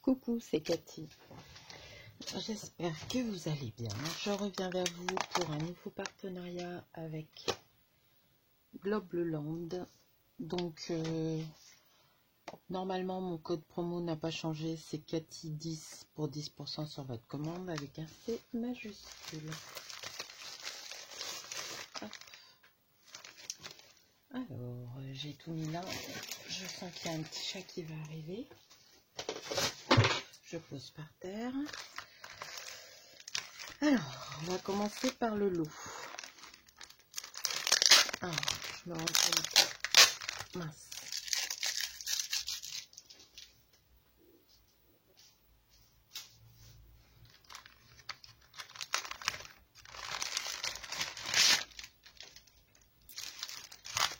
Coucou, c'est Cathy. J'espère que vous allez bien. Je reviens vers vous pour un nouveau partenariat avec Globleland. Donc, normalement, mon code promo n'a pas changé. C'est Cathy10 pour 10% sur votre commande avec un C majuscule. Hop. Alors, j'ai tout mis là. Je sens qu'il y a un petit chat qui va arriver. Je pose par terre. Alors, on va commencer par le lot. Alors, je me rends compte. Mince.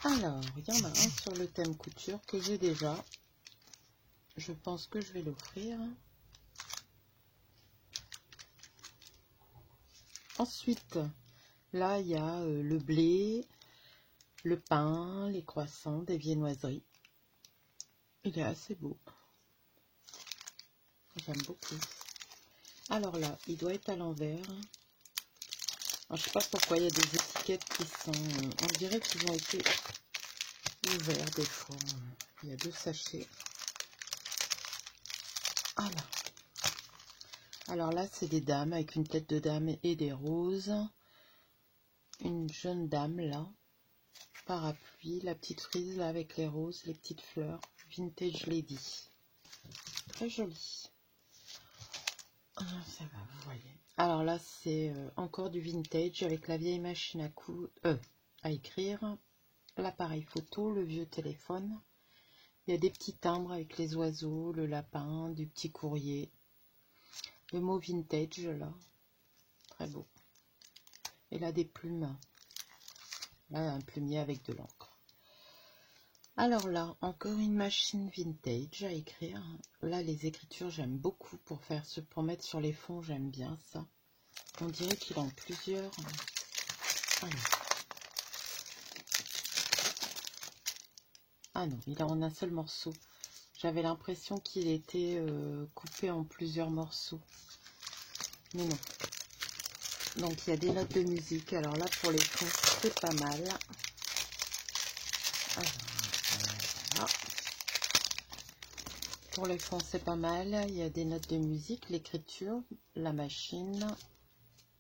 Alors, il y en a un sur le thème couture que j'ai déjà. Je pense que je vais l'offrir. Ensuite, là, il y a le blé, le pain, les croissants, des viennoiseries. Il est assez beau. J'aime beaucoup. Alors là, il doit être à l'envers. Je ne sais pas pourquoi il y a des étiquettes qui sont... on dirait qu'ils ont été ouverts des fois. Il y a 2 sachets. Voilà. Alors là, c'est des dames avec une tête de dame et des roses. Une jeune dame là. Parapluie, la petite frise là avec les roses, les petites fleurs. Vintage Lady. Très joli. Ça va, vous voyez. Alors là, c'est encore du vintage avec la vieille machine à écrire. L'appareil photo, le vieux téléphone. Il y a des petits timbres avec les oiseaux, le lapin, du petit courrier. Le mot vintage là. Très beau. Et là, des plumes. Là, un plumier avec de l'encre. Alors là, encore une machine vintage à écrire. Là, les écritures, j'aime beaucoup pour mettre sur les fonds, j'aime bien ça. On dirait qu'il en a plusieurs. Ah non, il est en un seul morceau. J'avais l'impression qu'il était coupé en plusieurs morceaux. Mais non. Donc, il y a des notes de musique. Alors là, pour les fonds, c'est pas mal. Alors, voilà. Pour les fonds, c'est pas mal. Il y a des notes de musique, l'écriture, la machine,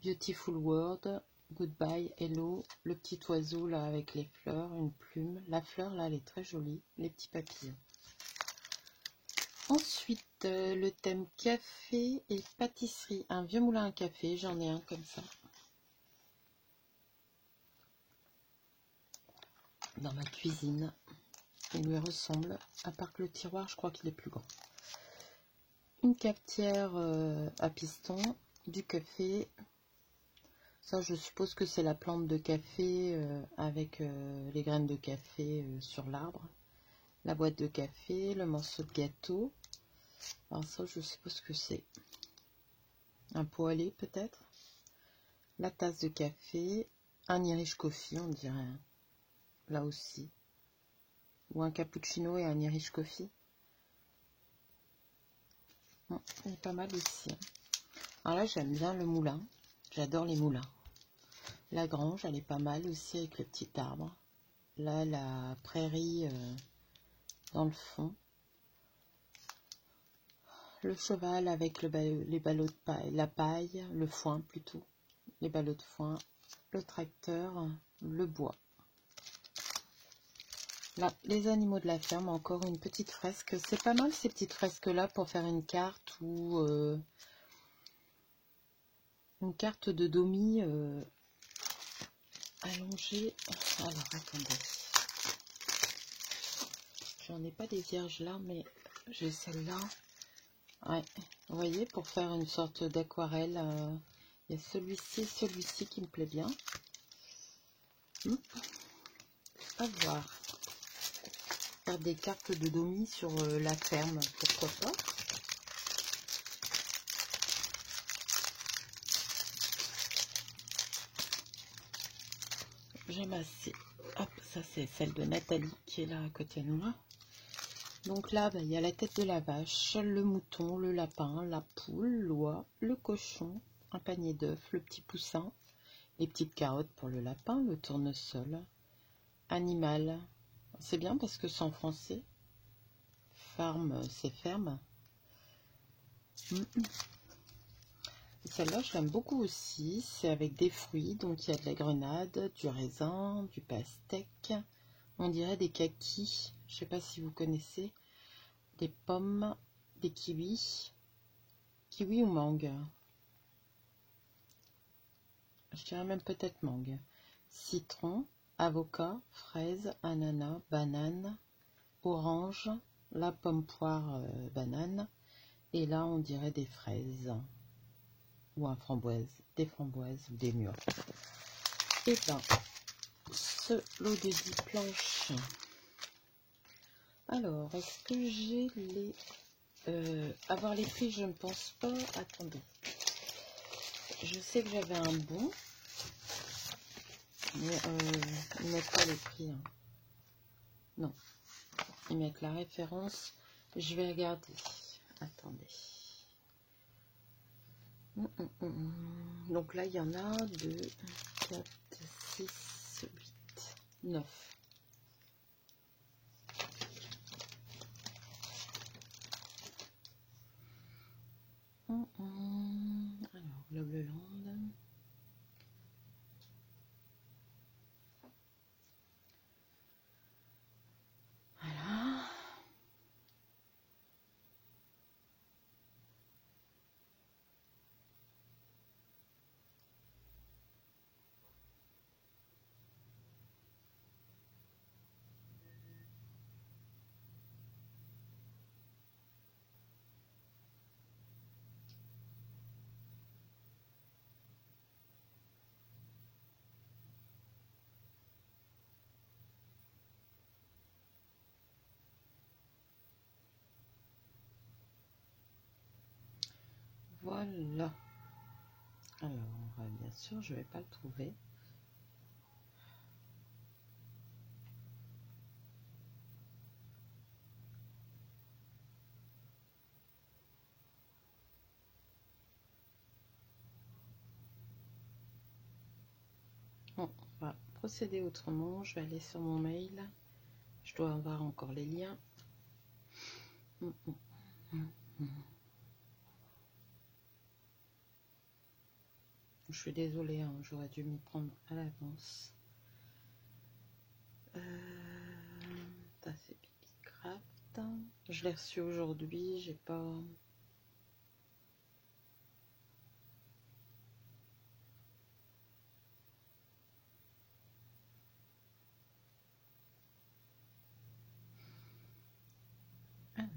Beautiful World, Goodbye, Hello, le petit oiseau là avec les fleurs, une plume. La fleur là, elle est très jolie, les petits papillons. Ensuite, le thème café et pâtisserie. Un vieux moulin à café, j'en ai un comme ça. Dans ma cuisine. Il lui ressemble, à part que le tiroir, je crois qu'il est plus grand. Une cafetière à piston, du café. Ça, je suppose que c'est la plante de café avec les graines de café sur l'arbre. La boîte de café, le morceau de gâteau. Alors ça, je suppose que c'est un pot à lait peut-être. La tasse de café, un Irish Coffee, on dirait. Là aussi. Ou un cappuccino et un Irish Coffee. Bon, il est pas mal aussi. Alors là, j'aime bien le moulin. J'adore les moulins. La grange, elle est pas mal aussi avec le petit arbre. Là, la prairie dans le fond. Le cheval avec les ballots de paille, la paille, le foin plutôt. Les ballots de foin. Le tracteur, le bois. Là, les animaux de la ferme, encore une petite fresque. C'est pas mal ces petites fresques-là pour faire une carte ou une carte de Domi allongée. Alors, attendez. J'en ai pas des vierges là, mais j'ai celle-là. Ouais, vous voyez, pour faire une sorte d'aquarelle. Il y a celui-ci et celui-ci qui me plaît bien. À voir. Faire des cartes de Domi sur la ferme, pourquoi pas. J'aime assez. Hop, ça c'est celle de Nathalie qui est là à côté de moi. Donc là, il y a la tête de la vache, le mouton, le lapin, la poule, l'oie, le cochon, un panier d'œufs, le petit poussin, les petites carottes pour le lapin, le tournesol, animal. C'est bien parce que c'est en français. Farm, c'est ferme. Celle-là, je l'aime beaucoup aussi. C'est avec des fruits, donc il y a de la grenade, du raisin, du pastèque. On dirait des kakis. Je ne sais pas si vous connaissez. Des pommes, des kiwis. Kiwi ou mangue? Je dirais même peut-être mangue. Citron, avocat, fraise, ananas, banane, orange, la pomme poire, banane. Et là, on dirait des fraises. Ou un framboise, des framboises ou des mûres. Et ben, ce lot de 10 planches. Alors, est-ce que j'ai les... avoir les prix, je ne pense pas. Attendez. Je sais que j'avais un bon. Mais ils mettent pas les prix. Hein. Non. Ils mettent la référence. Je vais regarder. Attendez. Donc là, il y en a 2, 4, 6, 8, 9. Alors, le Bleuland. Voilà. Voilà. Alors, bien sûr, je vais pas le trouver. Bon, on va procéder autrement. Je vais aller sur mon mail. Je dois avoir encore les liens. Je suis désolée, hein, j'aurais dû m'y prendre à l'avance. Ça c'est Bibicraft. Je l'ai reçu aujourd'hui, j'ai pas... Alors...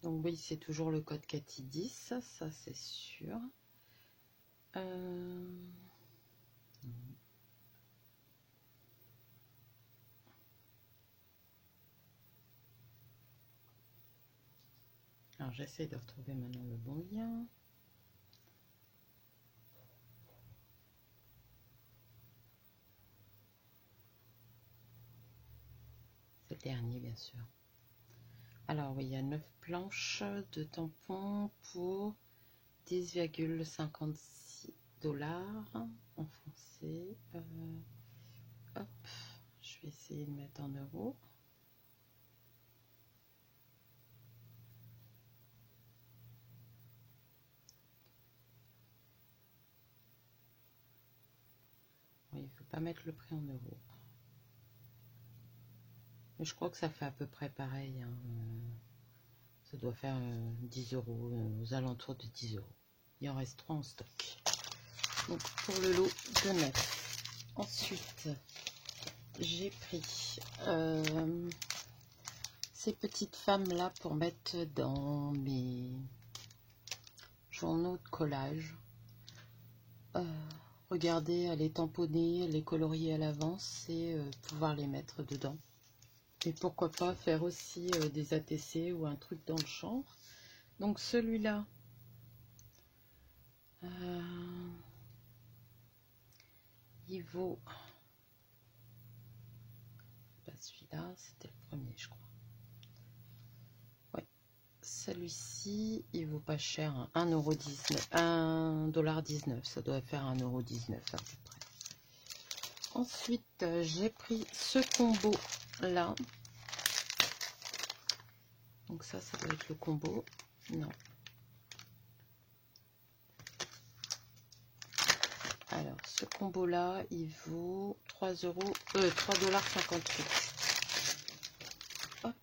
Donc oui, c'est toujours le code Cathy 10, ça c'est sûr. Alors j'essaie de retrouver maintenant le bon lien. C'est le dernier bien sûr. Alors oui, il y a 9 planches de tampons pour 10,56 $ en français. Hop, je vais essayer de mettre en euros. Oui, il ne faut pas mettre le prix en euros. Mais je crois que ça fait à peu près pareil. Hein. Ça doit faire 10 €, aux alentours de 10 €. Il en reste 3 en stock. Donc pour le lot de 9. Ensuite, j'ai pris ces petites femmes-là pour mettre dans mes journaux de collage. Regardez, les tamponner, les colorier à l'avance et pouvoir les mettre dedans. Et pourquoi pas faire aussi des ATC ou un truc dans le genre. Donc celui-là, il vaut, pas celui-là, c'était le premier je crois. Ouais, celui-ci il vaut pas cher, hein, 1,19 €, 1,19 $, ça doit faire 1,19 € à peu près. Ensuite j'ai pris ce combo là, donc ça doit être le combo, non. Alors, ce combo-là, il vaut 3,58 $. Hop,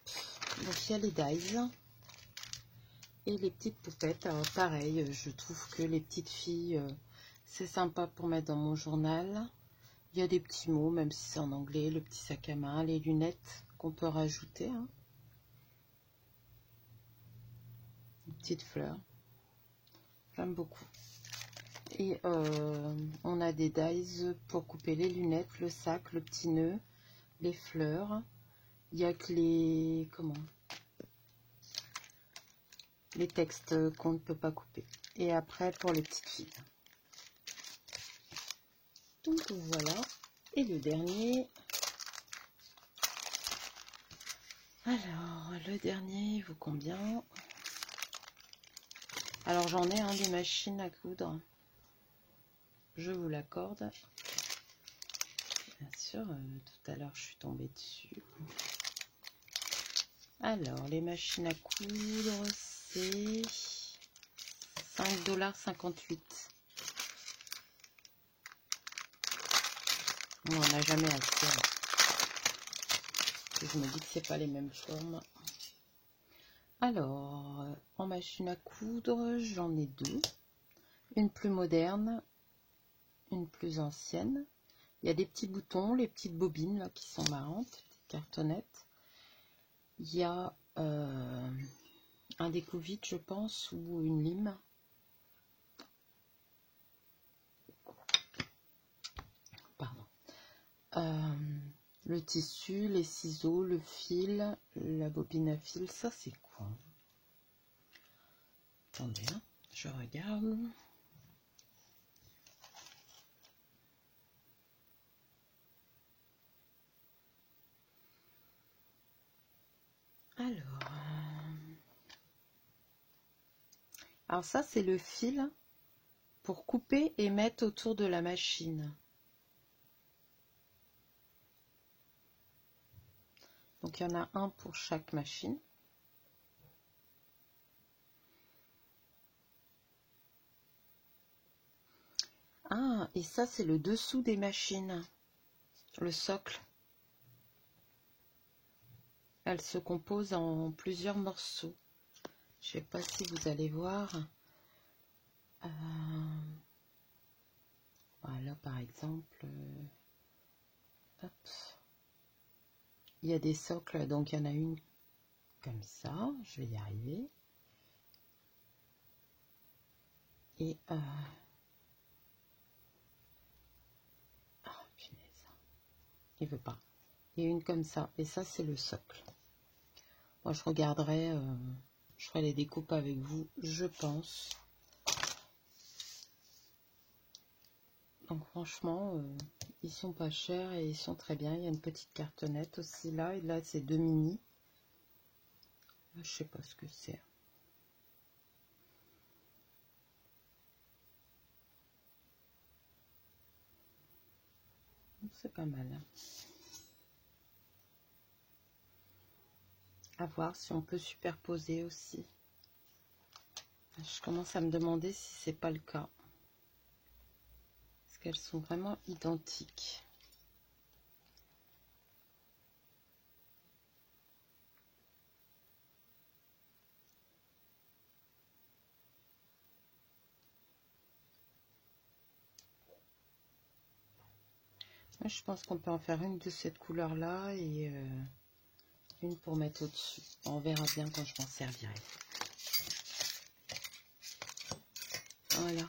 donc il y a les dies et les petites poupettes. Alors, pareil, je trouve que les petites filles, c'est sympa pour mettre dans mon journal. Il y a des petits mots, même si c'est en anglais, le petit sac à main, les lunettes qu'on peut rajouter. Hein. Une petite fleur. J'aime beaucoup. Et on a des dies pour couper les lunettes, le sac, le petit nœud, les fleurs. Il n'y a que les textes qu'on ne peut pas couper. Et après pour les petites filles. Donc voilà. Et le dernier. Alors le dernier il vaut combien? Alors j'en ai des machines à coudre. Je vous l'accorde. Bien sûr, tout à l'heure je suis tombée dessus. Alors les machines à coudre, c'est 5,58 $. On n'en a jamais assez. Je me dis que c'est pas les mêmes formes. Alors, en machine à coudre, j'en ai deux. Une plus moderne, une plus ancienne. Il y a des petits boutons, les petites bobines là qui sont marrantes, petites cartonnettes. Il y a un découvite, je pense, ou une lime. Pardon. Le tissu, les ciseaux, le fil, la bobine à fil, ça c'est quoi? Attendez, hein, je regarde. Alors ça c'est le fil pour couper et mettre autour de la machine. Donc il y en a un pour chaque machine. Ah, et ça c'est le dessous des machines, le socle. Elle se compose en plusieurs morceaux. Je sais pas si vous allez voir. Voilà par exemple. Hop. Il y a des socles, donc il y en a une comme ça. Je vais y arriver. Et punaise. Il veut pas. Et une comme ça. Et ça c'est le socle. Moi je regarderai. Je ferai les découpes avec vous, je pense. Donc franchement, ils sont pas chers et ils sont très bien. Il y a une petite cartonnette aussi là. Et là, c'est 2 mini. Là, je sais pas ce que c'est. C'est pas mal. À voir si on peut superposer aussi. Je commence à me demander si c'est pas le cas. Parce qu'elles sont vraiment identiques. Moi, je pense qu'on peut en faire une de cette couleur là et une pour mettre au-dessus. On verra bien quand je m'en servirai. Voilà.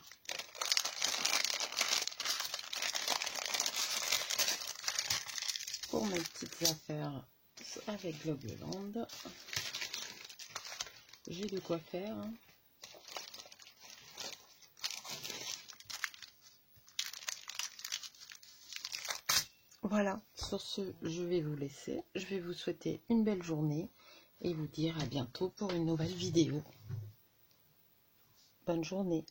Pour mes petites affaires avec Globeland, j'ai de quoi faire. Voilà, sur ce, je vais vous laisser. Je vais vous souhaiter une belle journée et vous dire à bientôt pour une nouvelle vidéo. Bonne journée.